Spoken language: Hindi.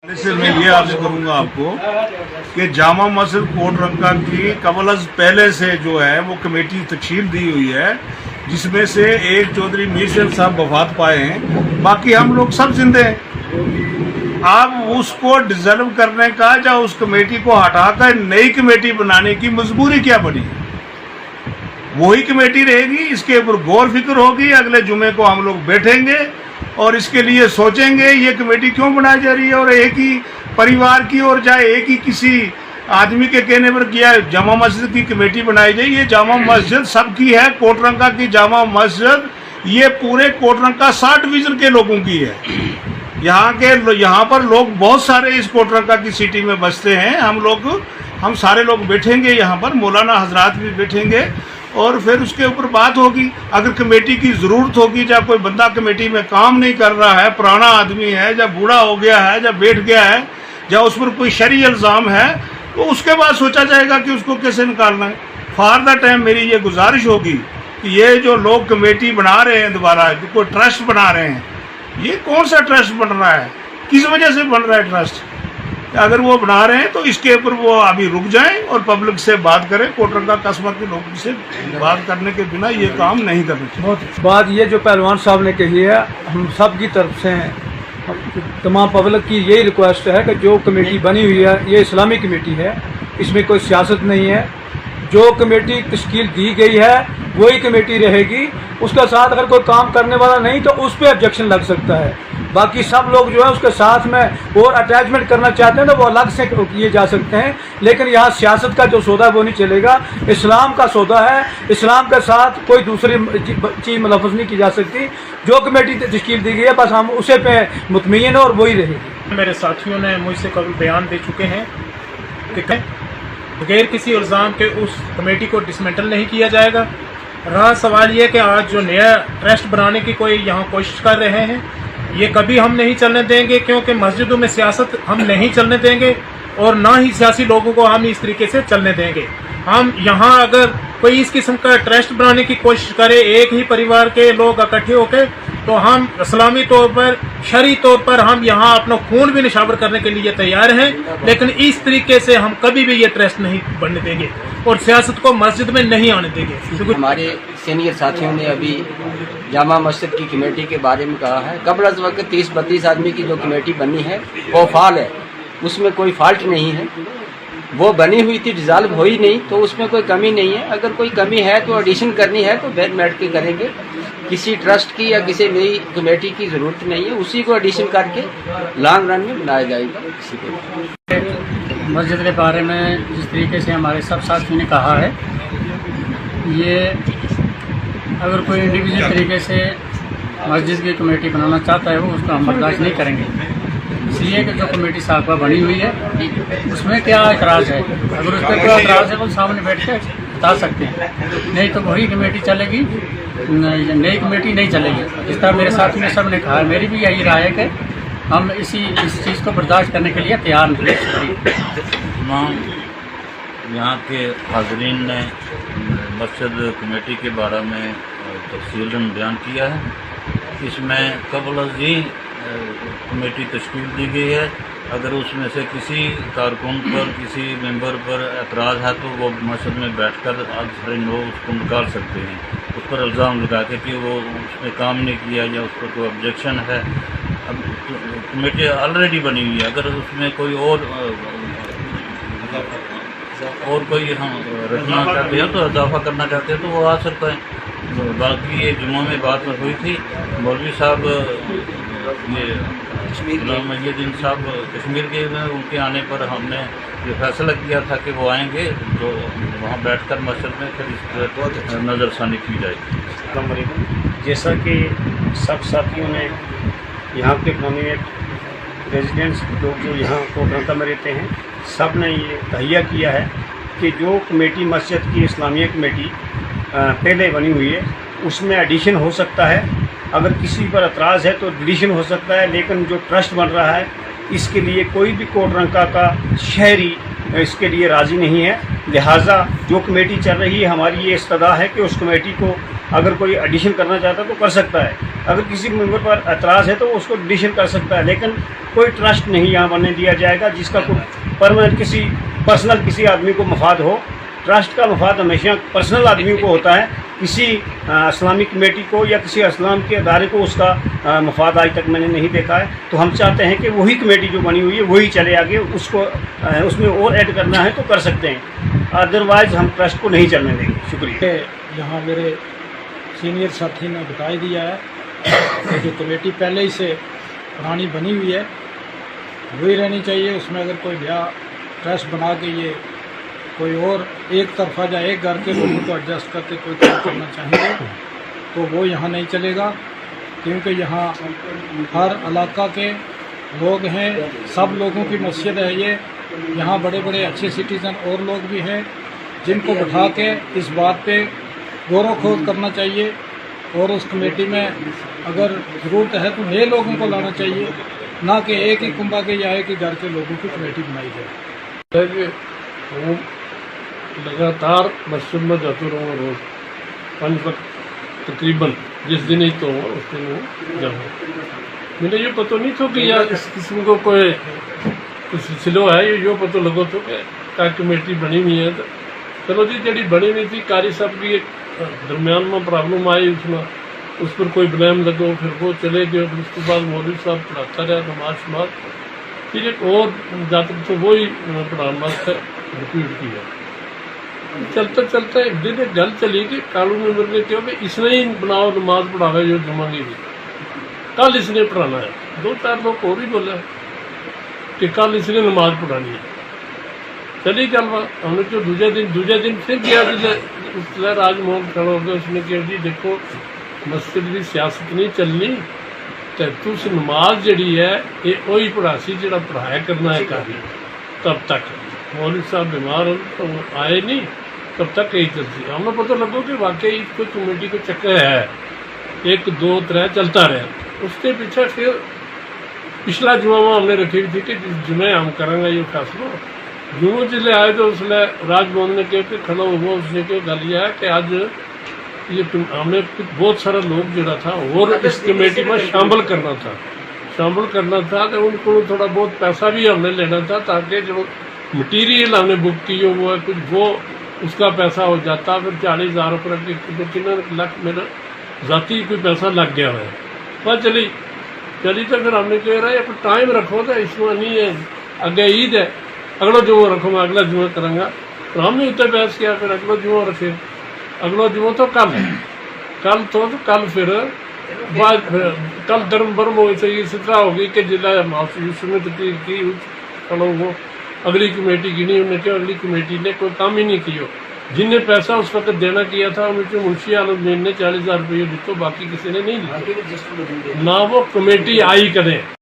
से मैं ये अर्ज करूंगा आपको कि जामा मस्जिद कोटरंका की कबलज पहले से जो है वो कमेटी तश्कील दी हुई है, जिसमें से एक चौधरी मीर साहब वफात पाए हैं, बाकी हम लोग सब जिंदे हैं। आप उसको डिजर्व करने का या उस कमेटी को हटाकर नई कमेटी बनाने की मजबूरी क्या पड़ी? वही कमेटी रहेगी, इसके ऊपर गौर फिक्र होगी। अगले जुमे को हम लोग बैठेंगे और इसके लिए सोचेंगे ये कमेटी क्यों बनाई जा रही है, और एक ही परिवार की और चाहे एक ही किसी आदमी के कहने पर किया जामा मस्जिद की कमेटी बनाई जाए। ये जामा मस्जिद सबकी है, कोटरंका की जामा मस्जिद ये पूरे कोटरंका 60 डिवीजन के लोगों की है। यहाँ पर लोग बहुत सारे इस कोटरंका की सिटी में बसते हैं। हम सारे लोग बैठेंगे यहाँ पर, मौलाना हजरात भी बैठेंगे और फिर उसके ऊपर बात होगी। अगर कमेटी की ज़रूरत होगी, या कोई बंदा कमेटी में काम नहीं कर रहा है, पुराना आदमी है, या बूढ़ा हो गया है, या बैठ गया है, या उस पर कोई शरई इल्ज़ाम है, तो उसके बाद सोचा जाएगा कि उसको कैसे निकालना है। फॉर द टाइम मेरी ये गुजारिश होगी कि ये जो लोग कमेटी बना रहे हैं, दोबारा कोई ट्रस्ट बना रहे हैं, ये कौन सा ट्रस्ट बन रहा है, किस वजह से बन रहा है ट्रस्ट? अगर वो बना रहे हैं तो इसके ऊपर वो अभी रुक जाएं और पब्लिक से बात करें। कोटरंका कस्बा के लोगों से बात करने के बिना ये काम नहीं करना चाहिए। बात ये जो पहलवान साहब ने कही है, हम सब की तरफ से तमाम पब्लिक की यही रिक्वेस्ट है कि जो कमेटी बनी हुई है ये इस्लामी कमेटी है, इसमें कोई सियासत नहीं है। जो कमेटी तश्कील दी गई है वही कमेटी रहेगी। उसके साथ अगर कोई काम करने वाला नहीं तो उस पर ऑब्जेक्शन लग सकता है। बाकी सब लोग जो है उसके साथ में और अटैचमेंट करना चाहते हैं तो वो अलग से किए जा सकते हैं, लेकिन यहाँ सियासत का जो सौदा है वो नहीं चलेगा। इस्लाम का सौदा है, इस्लाम के साथ कोई दूसरी चीज़ मुलफ़्फ़ज़ नहीं की जा सकती। जो कमेटी तश्कील दी गई है बस हम उसे पे मुतमईन और वही रहेगी। मेरे साथियों ने मुझसे कभी बयान दे चुके हैं कि बगैर किसी इल्ज़ाम के उस कमेटी को डिसमेंटल नहीं किया जाएगा। रहा सवाल ये कि आज जो नया ट्रस्ट बनाने की कोई यहाँ कोशिश कर रहे हैं, ये कभी हम नहीं चलने देंगे, क्योंकि मस्जिदों में सियासत हम नहीं चलने देंगे और ना ही सियासी लोगों को हम इस तरीके से चलने देंगे। हम यहाँ अगर कोई इस किस्म का ट्रस्ट बनाने की कोशिश करे, एक ही परिवार के लोग इकट्ठे होकर, तो हम इस्लामी तौर पर, शरई तौर पर हम यहाँ अपना खून भी निशावर करने के लिए तैयार हैं, लेकिन इस तरीके से हम कभी भी ये ट्रस्ट नहीं बनने देंगे और सियासत को मस्जिद में नहीं आने देंगे। हमारे सीनियर साथियों ने अभी जामा मस्जिद की कमेटी के बारे में कहा है। कबल अज़ वक्त 30-32 आदमी की जो कमेटी बनी है वो फाल है, उसमें कोई फॉल्ट नहीं है। वो बनी हुई थी, डिज़ाल्व हुई नहीं, तो उसमें कोई कमी नहीं है। अगर कोई कमी है तो एडिशन करनी है तो बैठ के करेंगे। किसी ट्रस्ट की या किसी नई कमेटी की ज़रूरत नहीं है, उसी को एडिशन करके लॉन्ग रन में बनाया जाएगा। किसी को मस्जिद के बारे में जिस तरीके से हमारे सब साथियों ने कहा है, ये अगर कोई इंडिविजुअल तरीके से मस्जिद की कमेटी बनाना चाहता है वो उसको हम बर्दाश्त नहीं करेंगे। इसलिए कि जो कमेटी साहबा बनी हुई है उसमें क्या एतराज़ है, अगर उस पर कोई एतराज़ है वो सामने बैठ कर बता सकते हैं, नहीं तो वही कमेटी चलेगी, नई कमेटी नहीं चलेगी। जिस तरह मेरे साथ में सब ने कहा, मेरी भी यही राय है कि हम इस चीज़ को बर्दाश्त करने के लिए तैयार नहीं। तमाम यहाँ के हाज़रीन ने मस्जिद कमेटी के बारे में तफसीलन बयान किया है। इसमें कबल ही कमेटी तश्कील दी गई है। अगर उसमें से किसी कारकुन पर, किसी मेंबर पर एतराज़ है तो वो मस्जिद में बैठकर सारे लोग उसको निकाल सकते हैं। उस पर इल्ज़ाम लगा के कि वो उसने काम नहीं किया या उस पर कोई ऑब्जेक्शन है। अब कमेटी ऑलरेडी बनी हुई है, अगर उसमें कोई और कोई हम रखना चाहते हैं तो इजाफा करना चाहते हैं तो वो आ सकता है। बाकी ये जुम्मा में बात हुई थी, मौलवी साहब ये मुहीद्दीन साहब कश्मीर के में, उनके आने पर हमने ये फैसला किया था कि वो आएंगे तो वहाँ बैठकर मस्जिद में फिर इस पर नज़रसानी की जाएगी। जैसा कि सब साथियों ने यहाँ के परमानेंट रेजिडेंट्स लोग जो यहाँ कोटरंका में रहते हैं, सब ने ये तहैया किया है कि जो कमेटी मस्जिद की इस्लामिया कमेटी पहले बनी हुई है उसमें एडिशन हो सकता है। अगर किसी पर एतराज़ है तो डिलीशन हो सकता है, लेकिन जो ट्रस्ट बन रहा है इसके लिए कोई भी कोटरंका का शहरी इसके लिए राज़ी नहीं है। लिहाजा जो कमेटी चल रही है, हमारी ये इस्तदा है कि उस कमेटी को अगर कोई एडिशन करना चाहता है तो कर सकता है, अगर किसी मेंबर पर एतराज़ है तो उसको एडिशन कर सकता है, लेकिन कोई ट्रस्ट नहीं यहाँ बनने दिया जाएगा जिसका कोई परमानेंट किसी पर्सनल किसी आदमी को मफाद हो। ट्रस्ट का मफाद हमेशा पर्सनल आदमी को होता है, किसी इस्लामिक कमेटी को या किसी इस्लाम के अदारे को उसका मफाद आज तक मैंने नहीं देखा है। तो हम चाहते हैं कि वही कमेटी जो बनी हुई है वही चले आगे, उसको उसमें और ऐड करना है तो कर सकते हैं, अदरवाइज हम ट्रस्ट को नहीं चलने देंगे। शुक्रिया। यहाँ मेरे सीनियर साथी ने बता दिया है कि जो कमेटी पहले ही से पुरानी बनी हुई है वही रहनी चाहिए। उसमें अगर कोई नया ट्रस्ट बना के ये कोई और एक तरफा या एक घर के लोगों को एडजस्ट करके कोई काम करना चाहेंगे तो वो यहाँ नहीं चलेगा, क्योंकि यहाँ हर इलाका के लोग हैं, सब लोगों की मस्जिद है ये। यहाँ बड़े बड़े अच्छे सिटीज़न और लोग भी हैं जिनको बिठा के इस बात पे गौर खोज करना चाहिए, और उस कमेटी में अगर ज़रूरत है तो नए लोगों को लाना चाहिए, ना कि एक ही कुंभा के या एक ही घर के लोगों की कमेटी बनाई जाए। वो लगातार मस्जिद में जाते रहूँ रोज़ 5 वक्त तकरीबन, जिस दिन ही तो उस दिन वो जाऊँ। मुझे ये पता नहीं था कि यार इस किस्म को कोई सिलसिलो है, ये पता लगो तो क्या कमेटी बनी हुई है। तो चलो जी, जड़ी बनी हुई थी कारी साहब की एक दरमियान में प्रॉब्लम आई, उसमें उस पर कोई ब्लेम लगो, फिर वो चले गए, फिर उसके बाद मौलवी साहब पढ़ाता रहा नमाज शमाज, फिर एक और जाकर तो वही पढ़ाना रिपीट किया। चलते चलते एक दिन एक गल चली कि कालू मेंबर ने कहा कि इसने ही बनाओ नमाज पढ़ावे जो जमाएंगे भी, कल इसने पढ़ाना है। 2-4 लोग और ही बोले कि कल इसने नमाज पढ़ानी है। चली गल हमने जो दूसरे दिन फिर गया जिसले राजमोहन खड़ा हो गया, उसने कहा जी देखो मस्जिद की सियासत नहीं चलनी, तो तुस नमाज जड़ी है ये वही पढ़ासी जो पढ़ाया करना है काफी, तब तक मौलवी साहब बीमार हो तो आए नहीं, तब तक यही चलती। हमें पता लगो कि वाकई कोई कमेटी को चक्कर है, 1 2 3 चलता रहा। उसके पीछे फिर पिछला जुमा हमने रखी हुई थी कि जिस जुमे हम करेंगे ये फैसला। जुम्मे जिले आए तो उसने राजभवन ने कहा कि खड़ा हुआ, उसने क्या गल है कि आज ये हमने बहुत सारा लोग जोड़ा था और इस कमेटी में शामिल करना था कि उनको थोड़ा बहुत पैसा भी हमने लेना था, ताकि जो मटीरियल हमने बुक की हो वो है कुछ वो उसका पैसा हो जाता। फिर 40,000 रुपये की कितने लाख मेरा ज़ाती कोई पैसा लग गया है। बस चली तो फिर हमने कह रहा है टाइम रखो तो इसमें नहीं है, अगे ईद है, अगला जुम्मा रखो, मैं अगला जुम्मा करूँगा। तो हमने उत्तर बहस किया, फिर अगला जुम्मा रखे, अगला जुम्मा तो कल फिर बाद कल धर्म भरम हो तो इस तरह होगी कि जिला यूसुफ की खड़ो वो अगली कमेटी गिनी, उन्हें क्या अगली कमेटी ने कोई काम ही नहीं किया। जिन्हें पैसा उस वक्त देना किया था उनके मुंशी आलमदीन ने 40,000 रुपये दी, तो बाकी किसी ने नहीं दिया, ना वो कमेटी आई करें।